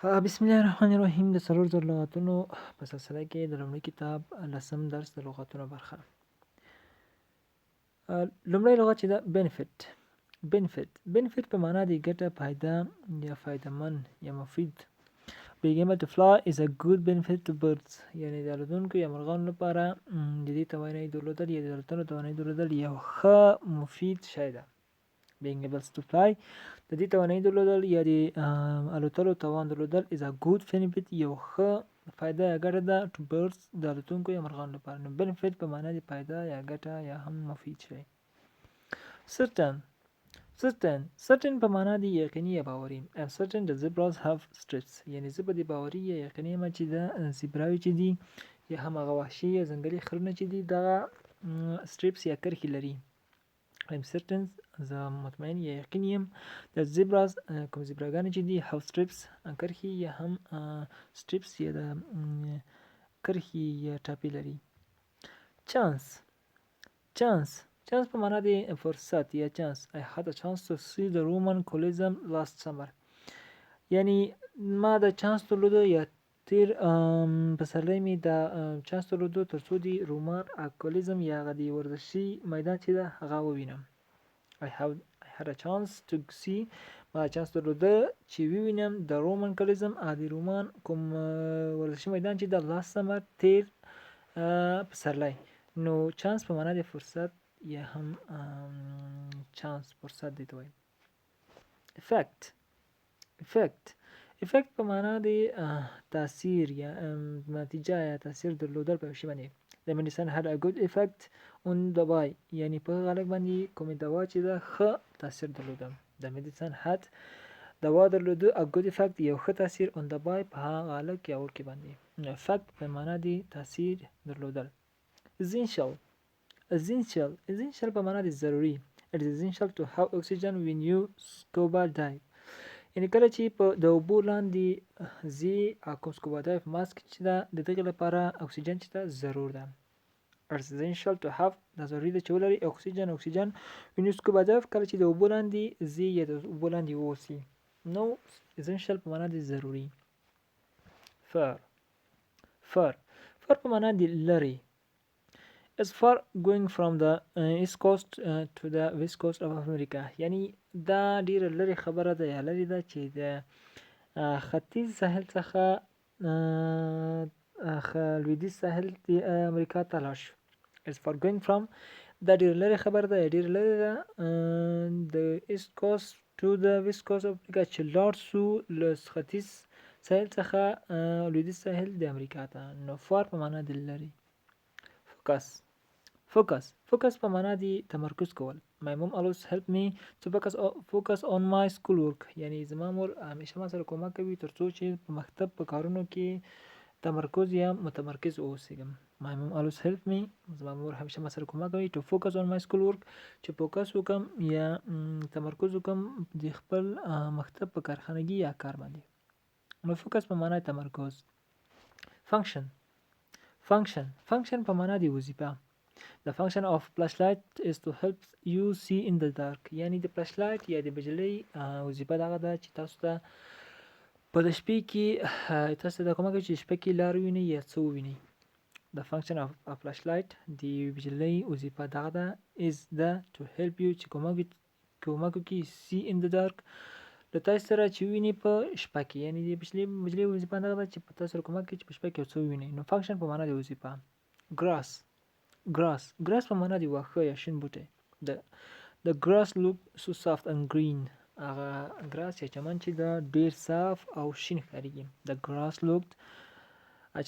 بسم الله الرحمن الرحیم د څلور زر لغاتونو په سلسله کې د لومړي کتاب لسم درس د لغاتونو برخه. لومړی لغت چې ده benefit په معنا د ګټه، فایده یا فایدهمن یا مفید. Being able to fly is a good benefit to birds. یعنی د الوتونکو یا مرغانو لپاره د دې توانایي درلودل یا د الوتلو توانایي درلودل یو ښه مفید شی ده. Being able to fly د دې توانایي درلودل یا د الوتلو توان درلودل is a good benefit یو ښه فایده یا ګټه ده to birds د الوتونکو یا مرغانو لپاره. نو benefit په معنا د فایده یا ګټه یا هم مفید شی. certain په معنا د یقیني یا باوري. I'm certain the zebras have strips. یعنی زه په دې باوري یا یقیني یم چې د زیبراوې چې دي یا هم هغه وحشي یا ځنګلي خرونه چې دي دغه strips یا کرښې لري. I'm certain زه مطمئن یا یقین یم د زیبراز کوم زیبراګانې چې دي have strips کرښې یا هم strips یا د کرښې یا ټاپې لري. chance په معنا د فرصت یا chance. I had a chance to see the Roman Colosseum last summer. یعنی ما د چانس درلوده یا تیر پسرلی می د چانس درلوده ترڅو د رومان کولیزم یا هغه د ورزشي میدان چې ده هغه ووینم. I had a chance to see ما چانس درلوده چې ووینم د رومان کولیزم د رومان کوم ورزشي میدان چې د last summer تیر پسرلی. نو چانس په معنا د فرصت یا هم چانس فرصت دی ته وایي. effect په معنا د تاثیر یا نتیجه یا تاثیر درلودل په شی باندې. The medicine had a good effect on the boy. یعنی په غلک باندې کومه دوا چې ده ښه تاثیر درلوده. The medicine had دوا درلوده a good effect یو ښه تاثیر on the boy په هغه غلک یا ورکې باندې. effect په معنا د تاثیر درلودل. essential په معنا د ضروري. It is essential to have oxygen when you scuba dive. یعنی کله چې په د اوبو لاندې ځي کوم سکوبا دایو ماسک چې ده د دغې لپاره اکسیجن چې ده ضرور ده. It's essential to have دا ضروري ده چې ولري اکسیجن when you scuba dive کله چې د اوبو لاندې ځي یا د اوبو لاندې ووسي. نو essential په معنا د ضروري. far په معنا د لرې. It's far going from the east coast to the west coast of America. یعنی دا ډیره لرې خبره ده یا لرې ده چې د ختیځ ساحل څخه لویدیځ ساحل د امریکا ته لاړ شو. It's far going from دا ډیره لرې خبره ده یا ډیره لرې ده د east coast to the west coast of America چې لاړ سو له ختیځ ساحل څخه لویدیځ ساحل د امریکا ته. نو far په معنا د لرې. focus په معنا د تمرکز کول. My mom always help me to focus on my school work. یعنی زما مور همیشه ما سره کومک کوي ترڅو چې په مکتب په کارونو کې تمرکز یا متمرکز اوسېږم. My mom always help me زما مور همیشه ما سره کومک کوي to focus on my school work چې فوکس وکم یا تمرکز وکم د خپل مکتب په کارخانګي یا کار باندې. نو فوکس په معنا تمرکز. function په معنا د وظیفه. The function of flashlight is to help you see in the dark. یعنی د flashlight یا د بجلی وظیفه دغه ده چې تاسو ته په د شپې کې تاسو ته کومک کوي چې شپه کې لار ووینئ یا څه ووینئ. The function of a flashlight د بجلی وظیفه دغه ده is the to help you چې کومک کوي see in the dark له تاسو سره چې ووینئ په شپه کې. یعنی د بجلی وظیفه دغه ده چې په تاسو سره کومک کوي چې په شپه کې څه ووینئ. نو function په معنا د وظیفه. grass په معنا د واښه یا شین بوټی. The grass looked so soft and green. هغه grass یا چمن چې دا ډیر صاف او شین ښکاریږي. The grass looked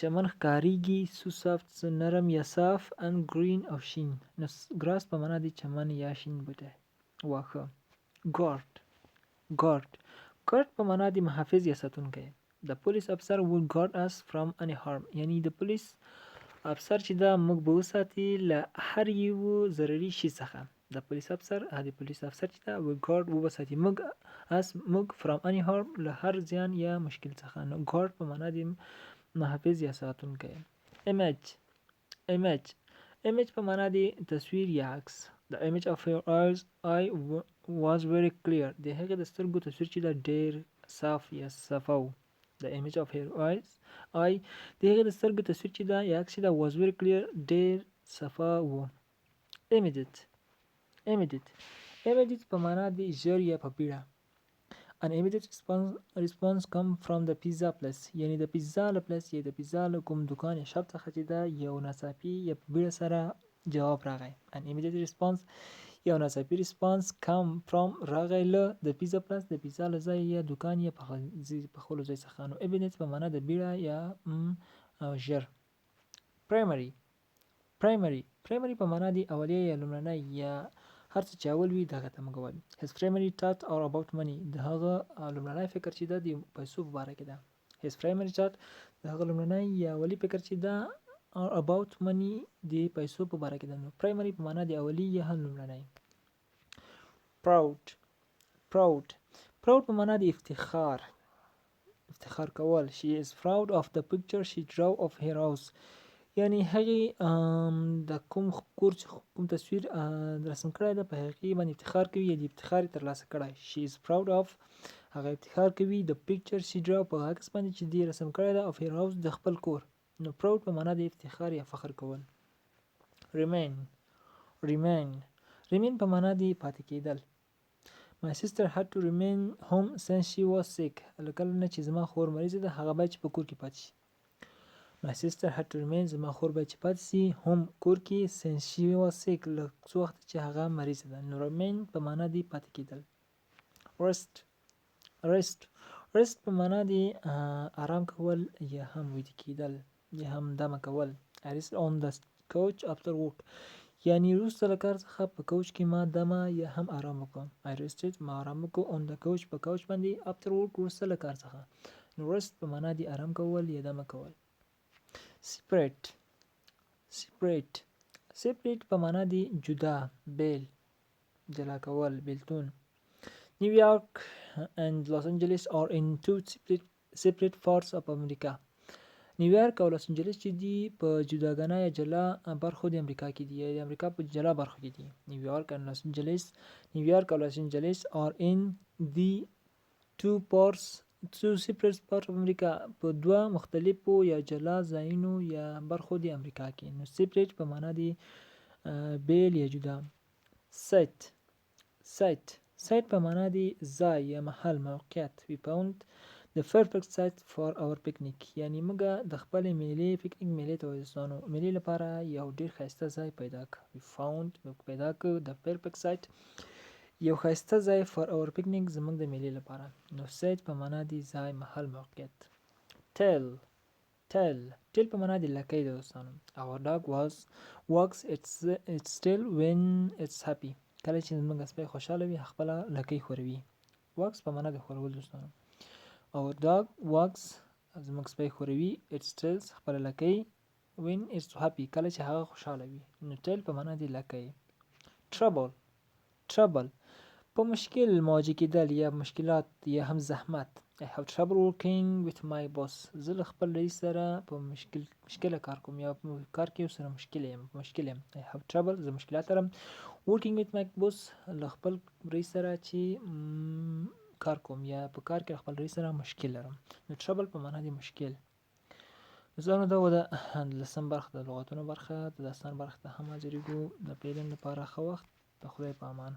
چمن ښکاریږي so soft نرم یا صاف and green او شین. نو grass په معنا د چمن یا شین بوټی. واښه. guard په معنا د محافظ یا ساتونکی. The police officer would guard us from any harm. یعنی د پولیس افسر چې دا موږ به وساتي له هر یو ضرري شي څخه. د پولیس افسر چې دا ګارد وبساتي موږ from any harm له هر زیان یا مشکل څخه. نو ګارد په معنا د محافظ یا ساتونکی. image په معنا د تصویر یا عکس. The image of your eye was very clear. د هغې د سترګو تصویر چې دا ډیر صاف یا صفا و. the image of her eye د هغې د سترګو تصویر چې ده یا عکس چې ده was very clear ډېر صفا و. immediate په معنا د ژر یا په بیړه. an immediate response come from the pizza place یعنی د پیزا له پلیس یا د پیزا له کوم دکان یا شاپ څخه چې ده یو ناڅاپي یا په بیړه سره جواب راغی. an immediate response یو ناڅاپي response come from راغی له د پیزا پلاس د پیزا له ځای یا دکان یا پخولو ځای څخه. نو immediate په معنا د بیړه یا ژر. primary په معنا د اولیه یا لومړنی یا هر څه چې اول وي دغه ته موږ وایو. his primary thought are about money د هغه لومړنی فکر چې ده د پیسو په باره کې ده. his primary thought د هغه لومړنی یا اولی فکر چې ده are about money د پیسو په باره کې ده. نو primary په معنا د اولی یا هم لومړنی. proud په معنا د افتخار کول. she is proud of the picture she drew of her house یعنی هغې د کوم کور چې کوم تصویر رسم کړی ده په هغې باندې افتخار کوي یا د افتخار ترلاسه کړی. she is proud of هغه افتخار کوي د picture she drew په عکس باندې چې دی رسم کړی ده of her house د خپل کور. نو proud په معنا د افتخار یا فخر کول. remain په معنا د پاتې کېدل. my sister had to remain home since she was sick کله نه چې زما خور مریضه ده هغه باید چې په کور کې پاتې شي. my sister had to remain زما خور باید چې پاتې شي home کور کې since she was sick له څو وخت چې هغه مریضه ده. نو remain په معنا د پاتې کېدل. rest په معنا د آرام کول یا هم ویده کېدل یا هم دمه کول. I rest on the couch after work یعنی وروسته له کار څخه په کوچ کې ما دمه یا هم آرام وکړم. I rested ما آرام وکړ on the couch په کوچ باندې after work وروسته له کار څخه. نو rest په معنا د آرام کول یا دمه کول. separate په معنا د جدا بیل جلا کول بیلتون. New York and Los Angeles are in two separate parts of America. نیویارک او لس انجلس چې دي په جداګانه یا جلا برخو د امریکا کې دي یا د امریکا په جلا برخو کې دي. نیویارک او لس انجلس are in the two separate parts of America په دوه مختلفو یا جلا ځایونو یا برخو د امریکا کې. نو separate په معنا د بیل یا جدا. site په معنا د ځای یا محل موقعیت. we found the perfect site for our picnic یعنی موږ د خپل پکنیک میلې ته وایستانو میلې لپاره یو ډیر ښایسته ځای پیدا کړ. we found موږ پیدا کړ the perfect site یو ښایسته ځای for our picnic زموږ د میلې لپاره. نو site په معنا د ځای محل موقعیت. tail په معنا د لکۍ د دوستانو. our dog wags its tail when it's happy کله چې زموږ سپی خوشحاله وي خپل لکۍ ښوروي. wags په معنا د ښورول دوستانو. our dog wags زموږ سپی ښوروي its tail خپل لکۍ when it's happy کله چې هغه خوشحاله وي. نو tail په معنا د لکۍ. trouble په مشکل مواجه کېدل یا مشکلات یا هم زحمت. I have trouble working with my boss زه له خپل رئیس سره په مشکله کار کوم یا په کار کې سره مشکل یم. I have trouble زه مشکلات لرم working with my boss له خپل رئیس سره چې کار کوم یا په کار کې خپل رئیس سره مشکل لرم. نو trouble په معنا د مشکل. زانو دا و د لسم برخه د لغاتونو برخه د داستان برخه ته هم حاضرېږو. د پیلن لپاره ښه وخت. د خدای په امان.